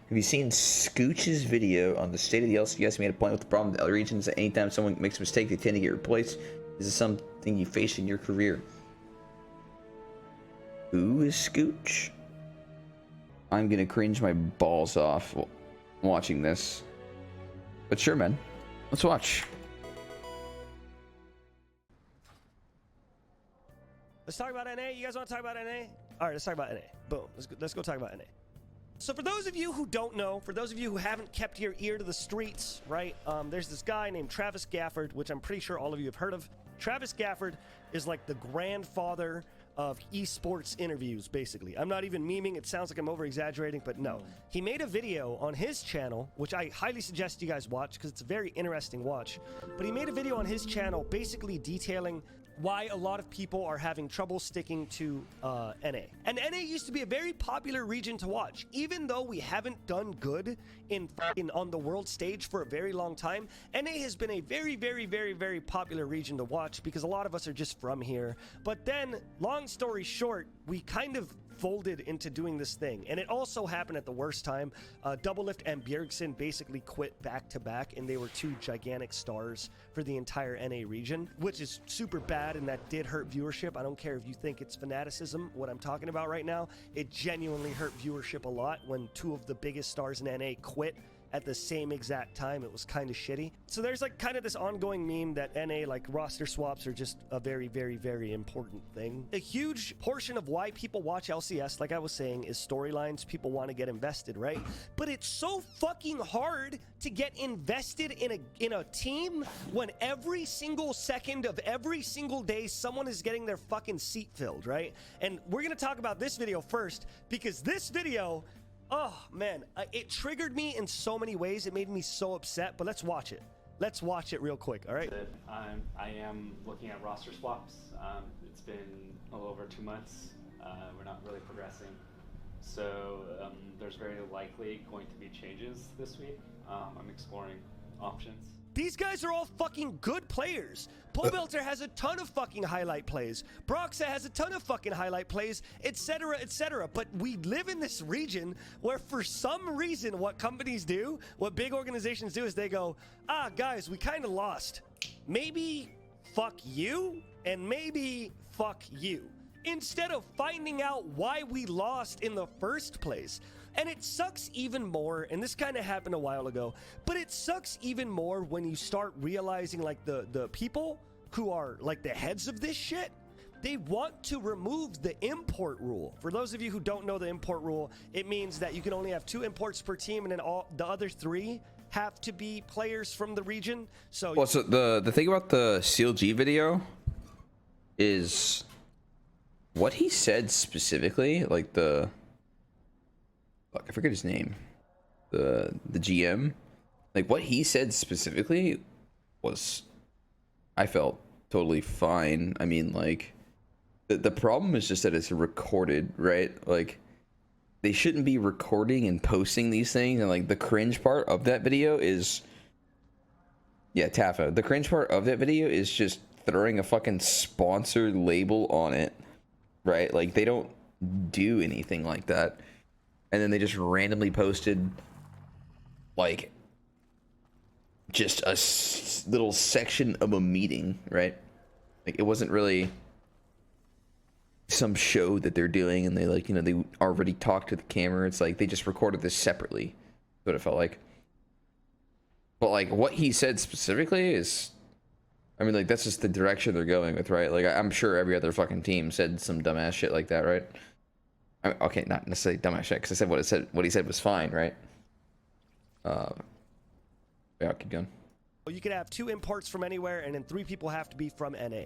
Have you seen Skooch's video on the state of the LCS? He made a point with the problem of the other regions that anytime someone makes a mistake, they tend to get replaced. Is this something you face in your career? Who is Skooch? I'm gonna cringe my balls off watching this. But sure, man. Let's watch. Let's talk about NA. You guys want to talk about NA? All right, let's talk about NA. Boom. Let's go talk about NA. So for those of you who don't know, for those of you who haven't kept your ear to the streets, right, there's this guy named Travis Gafford, which I'm pretty sure all of you have heard of. Travis Gafford is like the grandfather of esports interviews, basically. I'm not even memeing. It sounds like I'm over-exaggerating, but no. He made a video on his channel, which I highly suggest you guys watch because it's a very interesting watch. But he made a video on his channel basically detailing why a lot of people are having trouble sticking to NA. And NA used to be a very popular region to watch. Even though we haven't done good on the world stage for a very long time, NA has been a very, very, very, very popular region to watch because a lot of us are just from here. But then, long story short, we kind of folded into doing this thing, and it also happened at the worst time. Doublelift and Bjergsen basically quit back-to-back, and they were two gigantic stars for the entire NA region, which is super bad, and that did hurt viewership. I don't care if you think it's fanaticism, what I'm talking about right now. It genuinely hurt viewership a lot when two of the biggest stars in NA quit at the same exact time. It was kind of shitty. So there's like kind of this ongoing meme that NA, like, roster swaps are just a very, very, very important thing. A huge portion of why people watch LCS, like I was saying, is storylines. People want to get invested, right? But it's so fucking hard to get invested in a team when every single second of every single day someone is getting their fucking seat filled, right? And we're gonna talk about this video first because this video, oh man, it triggered me in so many ways. It made me so upset, but let's watch it. Let's watch it real quick, all right? I am looking at roster swaps. It's been a little over 2 months. We're not really progressing. So there's very likely going to be changes this week. I'm exploring options. These guys are all fucking good players. Pobelter has a ton of fucking highlight plays. Broxa has a ton of fucking highlight plays, etc., etc. But we live in this region where for some reason what companies do, what big organizations do is they go, guys, we kind of lost. Maybe fuck you and maybe fuck you. Instead of finding out why we lost in the first place. And it sucks even more, and this kind of happened a while ago, but it sucks even more when you start realizing, like, the people who are like the heads of this shit, they want to remove the import rule. For those of you who don't know the import rule, it means that you can only have 2 imports per team, and then all the other 3 have to be players from the region. So Well, so the thing about the CLG video is what he said specifically, like I forget his name, the GM, like what he said specifically was, I felt totally fine. I mean, like the problem is just that it's recorded, right? Like they shouldn't be recording and posting these things. And like the cringe part of that video is, yeah, Tafa, the cringe part of that video is just throwing a fucking sponsored label on it, right? Like they don't do anything like that. And then they just randomly posted like just a little section of a meeting, right? Like it wasn't really some show that they're doing, and they, like, you know, they already talked to the camera. It's like they just recorded this separately. That's what it felt like. But like what he said specifically is, I mean, like that's just the direction they're going with, right? Like I'm sure every other fucking team said some dumbass shit like that, right? I mean, okay, not necessarily dumbass shit, because I said what he said was fine, right? Yeah, I'll keep going. you could have 2 imports from anywhere, and then 3 people have to be from NA.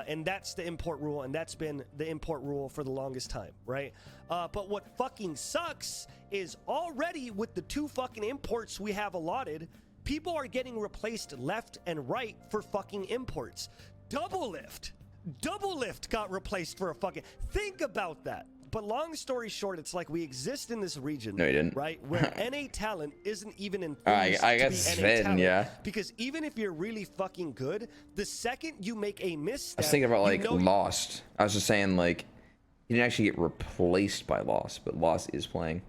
And that's the import rule, and that's been the import rule for the longest time, right? But what fucking sucks is already with the 2 fucking imports we have allotted, people are getting replaced left and right for fucking imports. Doublelift got replaced for a fucking... Think about that. But long story short, it's like we exist in this region, no, you didn't, right? Where NA talent isn't even enthused I to guess be NA talent. Yeah. Because even if you're really fucking good, the second you make a misstep, I was thinking about like Lost. I was just saying, like, he didn't actually get replaced by Lost, but Lost is playing.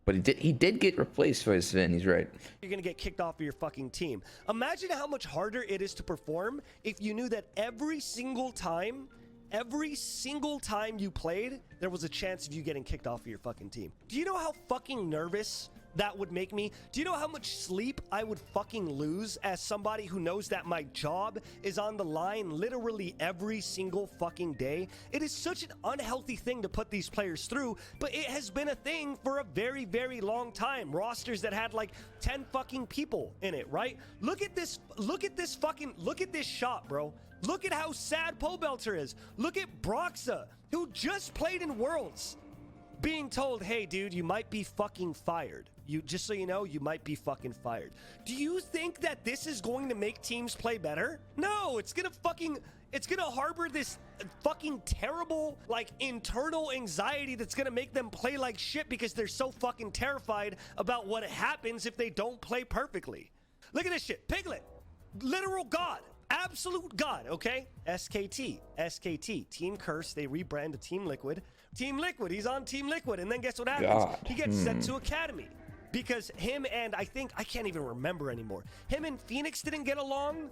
But he did get replaced by Sven. He's right. You're gonna get kicked off of your fucking team. Imagine how much harder it is to perform if you knew that every single time you played, there was a chance of you getting kicked off of your fucking team. Do you know how fucking nervous that would make me? Do you know how much sleep I would fucking lose as somebody who knows that my job is on the line literally every single fucking day? It is such an unhealthy thing to put these players through, but it has been a thing for a very, very long time. Rosters that had like 10 fucking people in it, right? Look at this shot, bro. Look at how sad Pobelter is. Look at Broxa, who just played in Worlds, being told, hey, dude, you might be fucking fired. Just so you know, you might be fucking fired. Do you think that this is going to make teams play better? No, it's gonna harbor this fucking terrible, like, internal anxiety that's gonna make them play like shit because they're so fucking terrified about what happens if they don't play perfectly. Look at this shit. Piglet, literal god. Absolute god, okay? SKT, Team Curse, they rebrand to Team Liquid. Team Liquid, he's on Team Liquid, and then guess what happens? God. He gets sent to Academy. Because him and, I can't even remember anymore. Him and Phoenix didn't get along,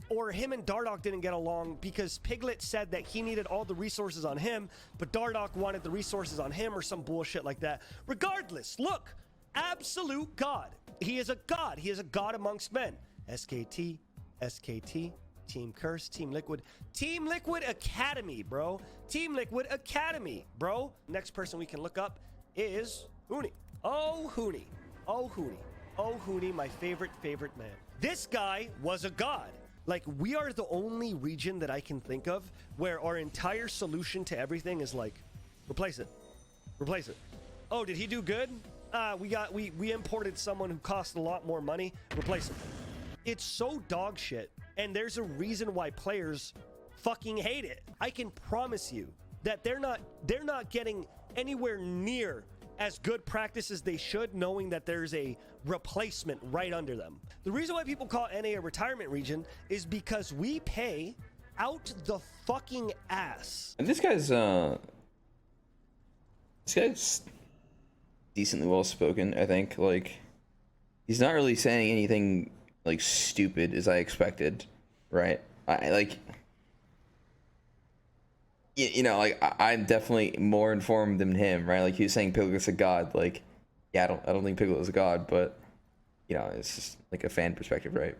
or him and Dardoch didn't get along because Piglet said that he needed all the resources on him, but Dardoch wanted the resources on him or some bullshit like that. Regardless, look, absolute god. He is a god. He is a god amongst men. SKT, Team Curse, Team Liquid Academy, bro. Team Liquid Academy, bro. Next person we can look up is Huni. Oh, Huni, my favorite man. This guy was a god. Like, we are the only region that I can think of where our entire solution to everything is like, replace it. Oh, did he do good? We imported someone who cost a lot more money. Replace him. It's so dog shit, and there's a reason why players fucking hate it. I can promise you that they're not getting anywhere near as good practice as they should, knowing that there's a replacement right under them. The reason why people call NA a retirement region is because we pay out the fucking ass. And this guy's decently well spoken, I think. Like, he's not really saying anything like stupid as I expected, right? I'm definitely more informed than him, right? Like, he was saying Piglet's a god. Like, yeah, I don't think Piglet is a god, but it's just like a fan perspective, right?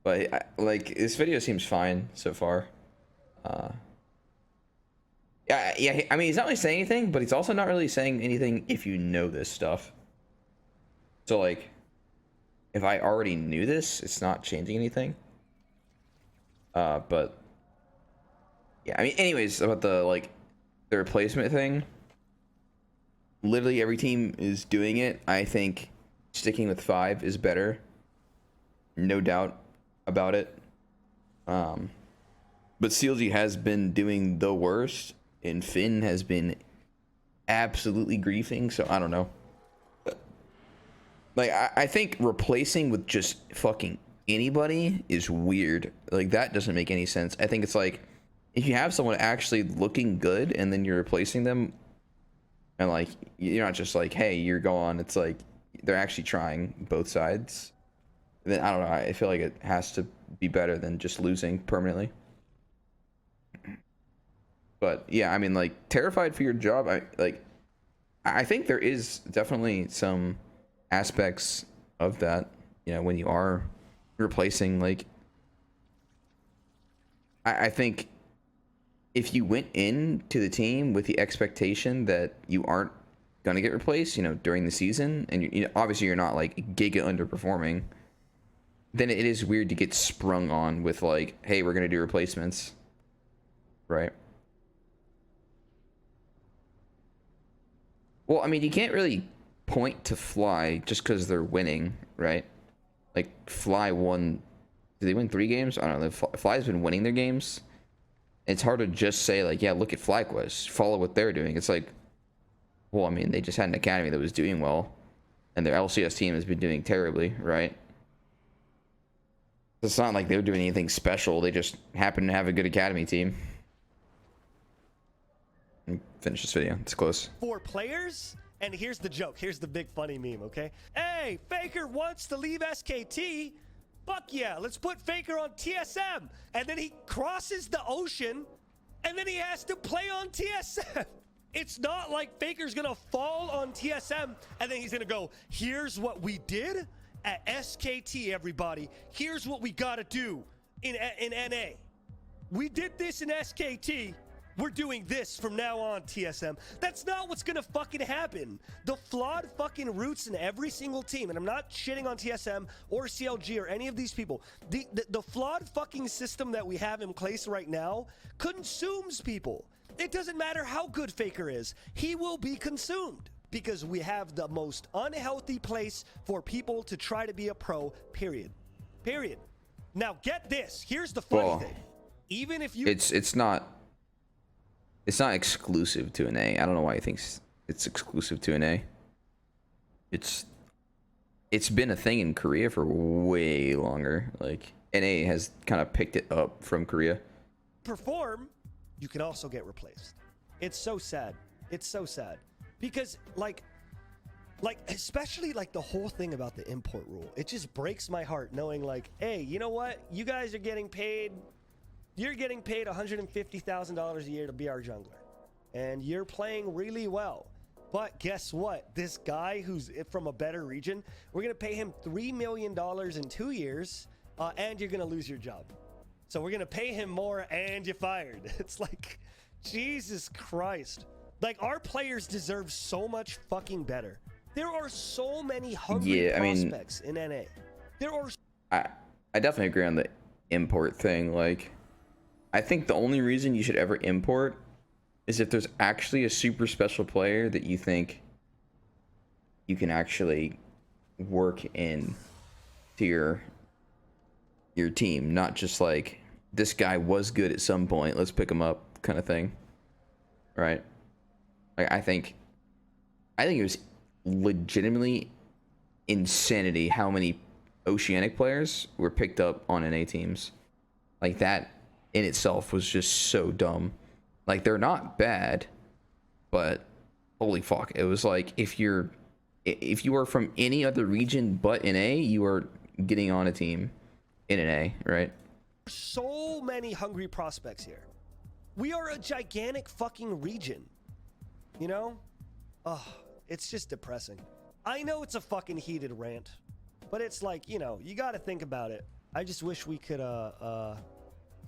But this video seems fine so far. Yeah. I mean, he's not really saying anything, but he's also not really saying anything if you know this stuff. So, like, if I already knew this, it's not changing anything. But yeah, I mean, anyways, about the replacement thing. Literally every team is doing it. I think sticking with 5 is better. No doubt about it. But CLG has been doing the worst, and Finn has been absolutely griefing, so I don't know. Like, I think replacing with just fucking anybody is weird. Like, that doesn't make any sense. I think it's like, if you have someone actually looking good and then you're replacing them, and like, you're not just like, hey, you're gone. It's like, they're actually trying both sides. Then I don't know. I feel like it has to be better than just losing permanently. But yeah, I mean, like, terrified for your job. I think there is definitely some aspects of that, when you are replacing. Like, I think if you went into the team with the expectation that you aren't going to get replaced, during the season, and obviously you're not like giga underperforming, then it is weird to get sprung on with like, hey, we're going to do replacements, right? Well, I mean, you can't really point to Fly just because they're winning, right? Like, Fly won. Did they win 3 games? I don't know. Fly's been winning their games. It's hard to just say, like, yeah, look at FlyQuest. Follow what they're doing. It's like, well, I mean, they just had an academy that was doing well, and their LCS team has been doing terribly, right? It's not like they were doing anything special. They just happen to have a good academy team. Finish this video. It's close. 4 players, And here's the joke. Here's the big funny meme, okay? Hey, Faker wants to leave SKT. Fuck yeah, let's put Faker on TSM. And then he crosses the ocean, and then he has to play on TSM. It's not like Faker's gonna fall on TSM, and then he's gonna go, here's what we did at SKT, everybody. Here's what we gotta do in NA. We did this in SKT. We're doing this from now on, TSM. That's not what's gonna fucking happen. The flawed fucking roots in every single team, and I'm not shitting on TSM or CLG or any of these people. The flawed fucking system that we have in place right now consumes people. It doesn't matter how good Faker is. He will be consumed because we have the most unhealthy place for people to try to be a pro, period. Period. Now get this. Here's the funny thing. Even if you... It's not exclusive to an A. I don't know why he thinks it's exclusive to an A. It's been a thing in Korea for way longer. Like, NA has kind of picked it up from Korea. Perform, you can also get replaced. It's so sad. It's so sad. Because, like, especially, like, the whole thing about the import rule. It just breaks my heart knowing, like, hey, you know what? You guys are getting paid... You're getting paid $150,000 a year to be our jungler. And you're playing really well. But guess what? This guy who's from a better region, we're going to pay him $3 million in 2 years, and you're going to lose your job. So we're going to pay him more and you're fired. It's like, Jesus Christ. Like, our players deserve so much fucking better. There are so many hungry prospects in NA. There are... I definitely agree on the import thing. Like... I think the only reason you should ever import is if there's actually a super special player that you think you can actually work in to your team, not just like this guy was good at some point, let's pick him up kind of thing, right? Like, I think it was legitimately insanity how many Oceanic players were picked up on NA teams. Like, that in itself was just so dumb. Like, they're not bad, but holy fuck, it was like if you are from any other region but NA, you are getting on a team in NA, right? So many hungry prospects here. We are a gigantic fucking region, you know? Oh, it's just depressing. I know it's a fucking heated rant, but it's like, you know, you got to think about it. I just wish we could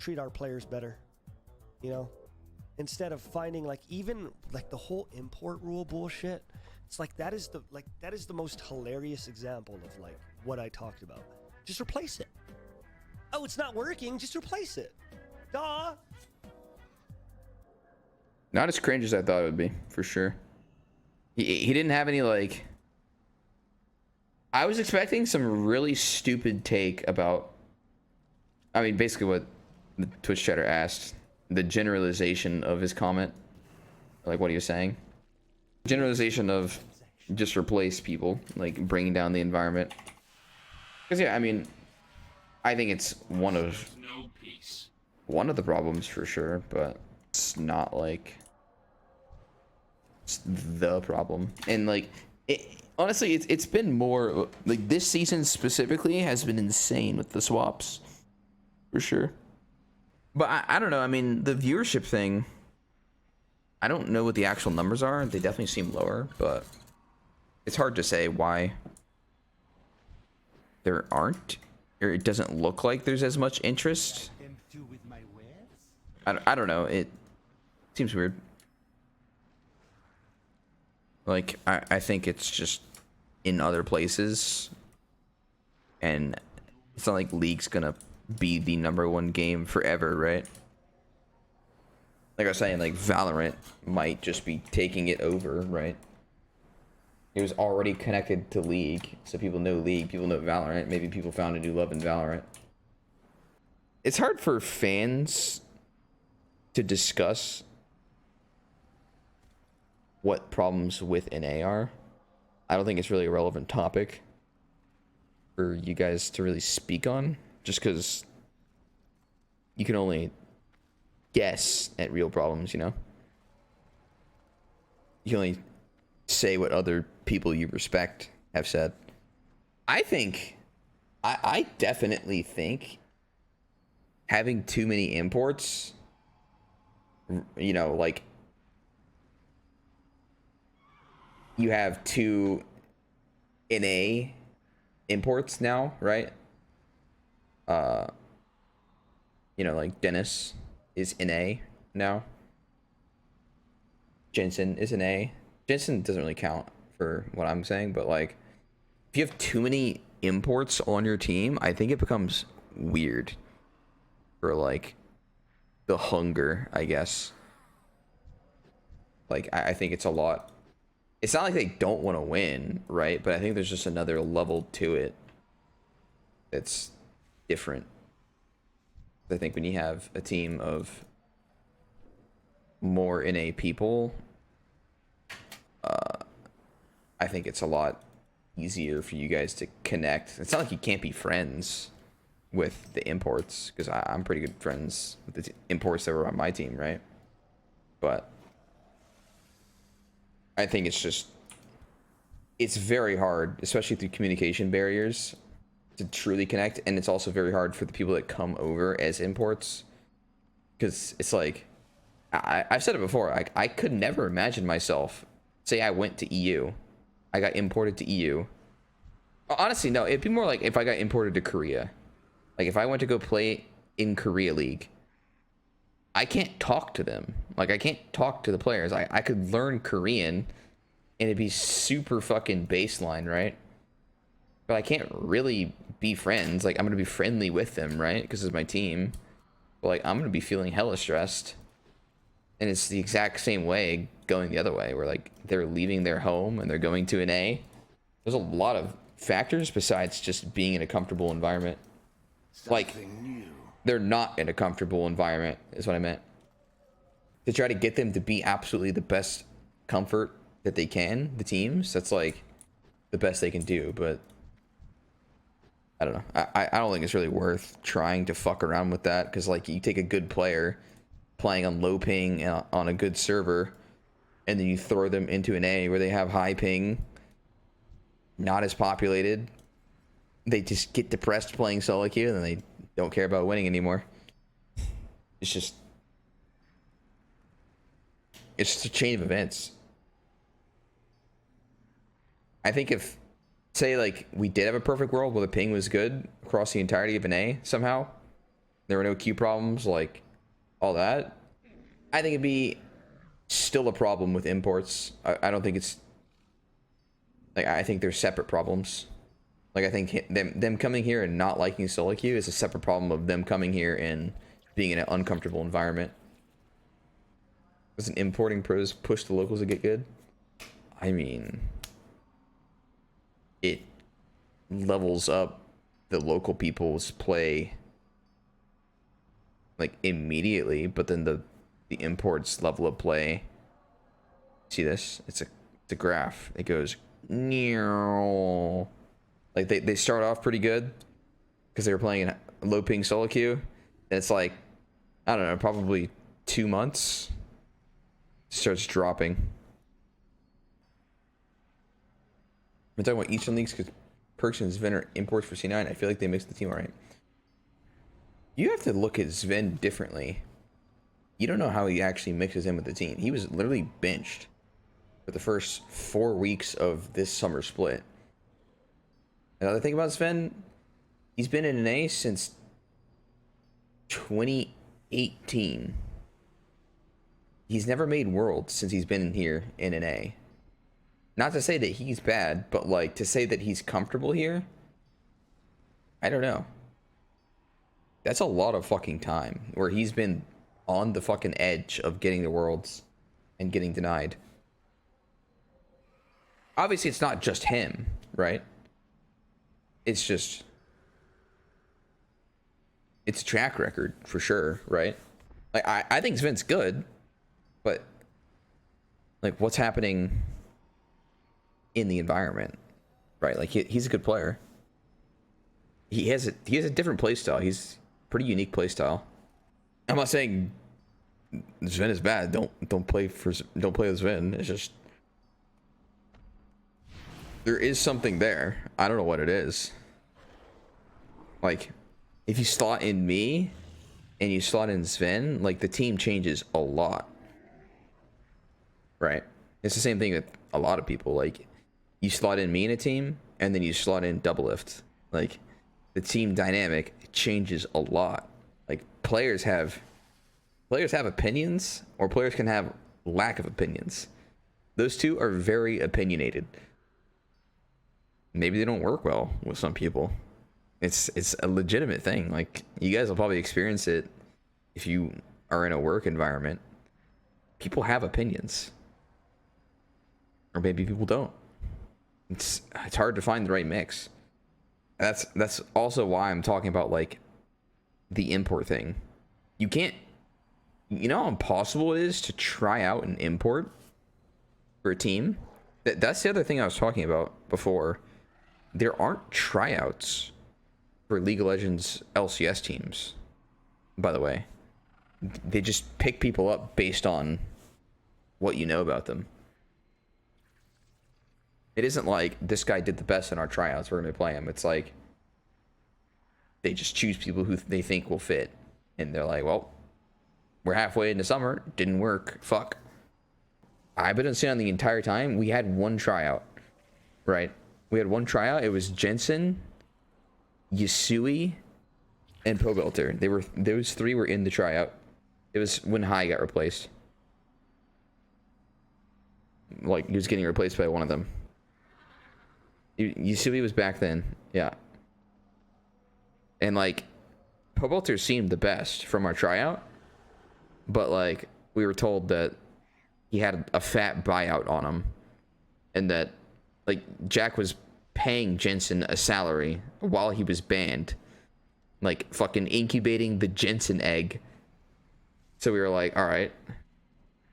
treat our players better, you know, instead of finding like even like the whole import rule bullshit. It's like that is the most hilarious example of like what I talked about. Just replace it. Oh, it's not working, just replace it. Duh. Not as cringe as I thought it would be, for sure. He didn't have any, like, I was expecting some really stupid take about, I mean, basically what the Twitch chatter asked, the generalization of his comment, like what he was saying, generalization of just replace people, like bringing down the environment. Because yeah, I mean, I think it's one of the problems for sure, but it's not like it's the problem. And like, honestly, it's been more like this season specifically has been insane with the swaps, for sure. But I don't know. I mean, the viewership thing, I don't know what the actual numbers are. They definitely seem lower, but it's hard to say why there aren't, or it doesn't look like there's as much interest. I don't know. It seems weird. Like, I think it's just in other places, and it's not like League's gonna be the #1 game forever, right? Like I was saying, like Valorant might just be taking it over, right? It was already connected to League, so people know League, people know Valorant. Maybe people found a new love in Valorant. It's hard for fans to discuss what problems with NA are. I don't think it's really a relevant topic for you guys to really speak on, just because you can only guess at real problems, you know? You can only say what other people you respect have said. I think, I definitely think having too many imports, you know, like you have two NA imports now, right? You know, like Dennis is NA now. Jensen is NA. Jensen doesn't really count for what I'm saying, but like if you have too many imports on your team, I think it becomes weird for like the hunger, I guess. Like I think it's a lot. It's not like they don't want to win, right? But I think there's just another level to it that's different. I think when you have a team of more NA people, I think it's a lot easier for you guys to connect. It's not like you can't be friends with the imports, because I'm pretty good friends with the imports that were on my team, right? But I think it's very hard, especially through communication barriers, to truly connect. And it's also very hard for the people that come over as imports, because it's like, I've said it before, I could never imagine myself, say I went to EU, I got imported to EU. Honestly, no, it'd be more like if I got imported to Korea. Like if I went to go play in Korea League, I can't talk to them. Like I can't talk to the players. I could learn Korean and it'd be super fucking baseline, right? But I can't really be friends. Like I'm gonna be friendly with them, right? Because it's my team. But like I'm gonna be feeling hella stressed. And it's the exact same way going the other way, where like they're leaving their home and they're going to an A. There's a lot of factors besides just being in a comfortable environment. Like they're not in a comfortable environment is what I meant. To try to get them to be absolutely the best comfort that they can, the teams, that's like the best they can do. But I don't know. I don't think it's really worth trying to fuck around with that, because like you take a good player playing on low ping on a good server, and then you throw them into an A where they have high ping, not as populated. They just get depressed playing solo queue, and then they don't care about winning anymore. It's just a chain of events. I think if, say, like we did have a perfect world where the ping was good across the entirety of an A somehow, there were no queue problems, like all that, I think it'd be still a problem with imports. I don't think it's like, I think they're separate problems. Like I think them coming here and not liking solo queue is a separate problem of them coming here and being in an uncomfortable environment. Doesn't importing pros push the locals to get good? I mean, it levels up the local people's play like immediately, but then the imports level of play. See this? It's a graph. It goes like they start off pretty good because they were playing in low ping solo queue, and it's like, I don't know, probably 2 months it starts dropping. We're talking about Eastern Leagues because Perks and Sven are imports for C9. I feel like they mixed the team alright. You have to look at Sven differently. You don't know how he actually mixes in with the team. He was literally benched for the first 4 weeks of this summer split. Another thing about Sven, he's been in an A since 2018. He's never made Worlds since he's been here in an A. Not to say that he's bad, but like to say that he's comfortable here, I don't know. That's a lot of fucking time where he's been on the fucking edge of getting the Worlds and getting denied. Obviously, it's not just him, right? It's just, it's a track record for sure, right? Like I think Sven's good, but like what's happening in the environment, right? Like he's a good player. He has a different play style. He's pretty unique play style. I'm not saying Sven is bad. Don't play with Sven. It's just there is something there. I don't know what it is. Like, if you slot in me and you slot in Sven, like, the team changes a lot. Right? It's the same thing with a lot of people. Like, you slot in me in a team, and then you slot in Doublelift. Like, the team dynamic changes a lot. Like, players have opinions, or players can have lack of opinions. Those two are very opinionated. Maybe they don't work well with some people. It's a legitimate thing. Like, you guys will probably experience it if you are in a work environment. People have opinions, or maybe people don't. It's hard to find the right mix. That's also why I'm talking about, like, the import thing. You can't, you know how impossible it is to try out an import for a team? That's the other thing I was talking about before. There aren't tryouts for League of Legends LCS teams, by the way. They just pick people up based on what you know about them. It isn't like, this guy did the best in our tryouts, we're going to play him. It's like, they just choose people who they think will fit. And they're like, well, we're halfway into summer, didn't work, fuck. I've been seeing on the entire time, we had one tryout, right? We had one tryout. It was Jensen-Yusui and Pobelter. Those three were in the tryout. It was when High got replaced. Like, he was getting replaced by one of them. Yusui was back then, yeah. And, like, Pobelter seemed the best from our tryout, but, like, we were told that he had a fat buyout on him, and that, like, Jack was paying Jensen a salary while he was banned, like, fucking incubating the Jensen egg. So we were like, all right,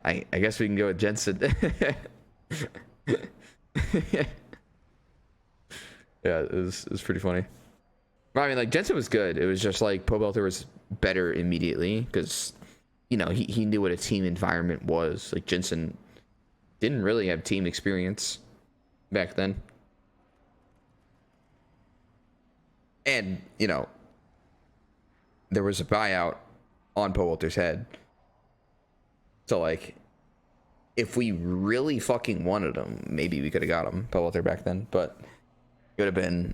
I guess we can go with Jensen. Yeah, it was pretty funny. But I mean, like, Jensen was good. It was just like Pobelter was better immediately because, you know, he knew what a team environment was. Like, Jensen didn't really have team experience back then. And, you know, there was a buyout on Pobelter's head. So, like, if we really fucking wanted him, maybe we could have got him, Pobelter, back then. But it would have been,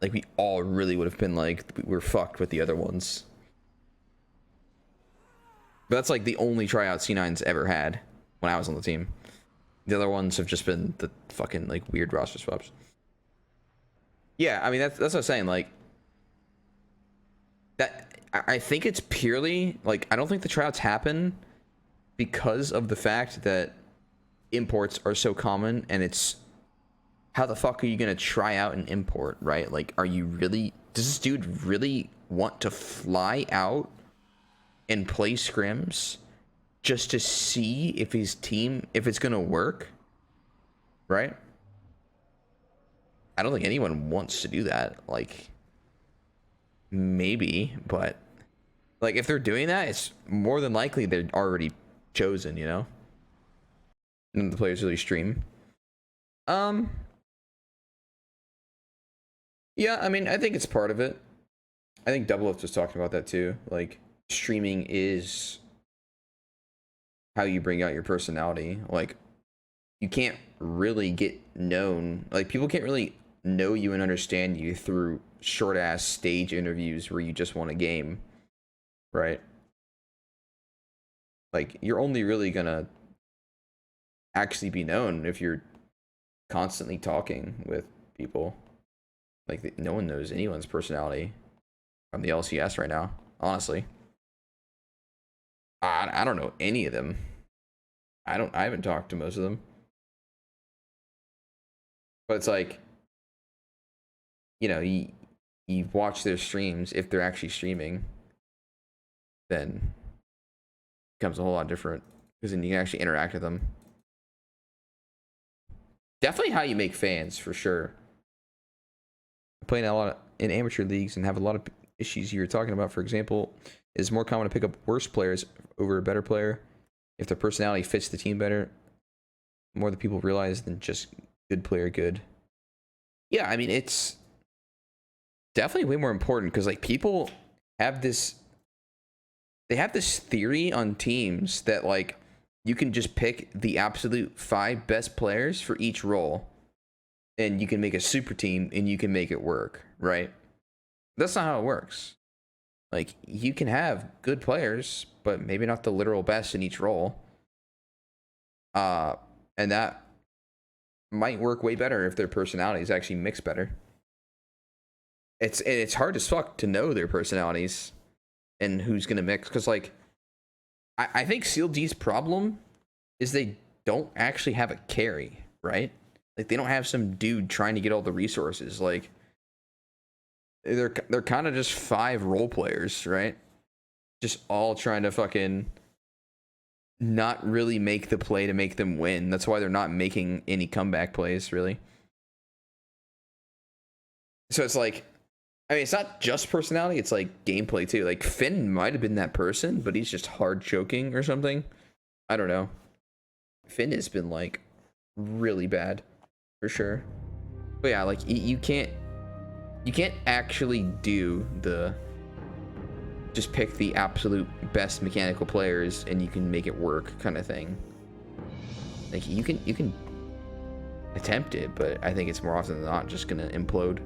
like, we all really would have been like, we're fucked with the other ones. But that's, like, the only tryout C9's ever had when I was on the team. The other ones have just been the fucking, like, weird roster swaps. Yeah, I mean, that's what I'm saying. Like, that, I think it's purely, like, I don't think the tryouts happen because of the fact that imports are so common, and it's, how the fuck are you gonna try out an import, right? Like, are you really, does this dude really want to fly out and play scrims just to see if his team, if it's gonna work, right? I don't think anyone wants to do that. Like, maybe, but, like, if they're doing that, it's more than likely they're already chosen, you know? And the players really stream. Yeah, I mean, I think it's part of it. I think Doublelift was talking about that too. Like, streaming is how you bring out your personality. Like, you can't really get known. Like, people can't really know you and understand you through short-ass stage interviews where you just want a game, right? Like, you're only really gonna actually be known if you're constantly talking with people. Like, no one knows anyone's personality from the LCS right now, honestly. I don't know any of them. I haven't talked to most of them. But it's like, you know, you watch their streams, if they're actually streaming, then it becomes a whole lot different, because then you can actually interact with them. Definitely how you make fans, for sure. Playing a lot in amateur leagues and have a lot of issues you were talking about, for example, is more common to pick up worse players over a better player if their personality fits the team better. More that people realize than just good player good. Yeah, I mean, it's definitely way more important because like people have this, they have this theory on teams that like you can just pick the absolute 5 best players for each role and you can make a super team and you can make it work, right? That's not how it works. Like, you can have good players, but maybe not the literal best in each role. And that might work way better if their personalities actually mix better. It's hard as fuck to know their personalities and who's gonna mix, because like I think CLG's problem is they don't actually have a carry, right? Like, they don't have some dude trying to get all the resources. Like, they're kind of just 5 role players, right? Just all trying to fucking not really make the play to make them win. That's why they're not making any comeback plays, really. So it's like, I mean, it's not just personality, it's like gameplay too. Like, Finn might have been that person, but he's just hard choking or something. I don't know. Finn has been like really bad for sure. But yeah, like you can't actually do the just pick the absolute best mechanical players and you can make it work kind of thing. Like, you can attempt it, but I think it's more often than not just gonna implode.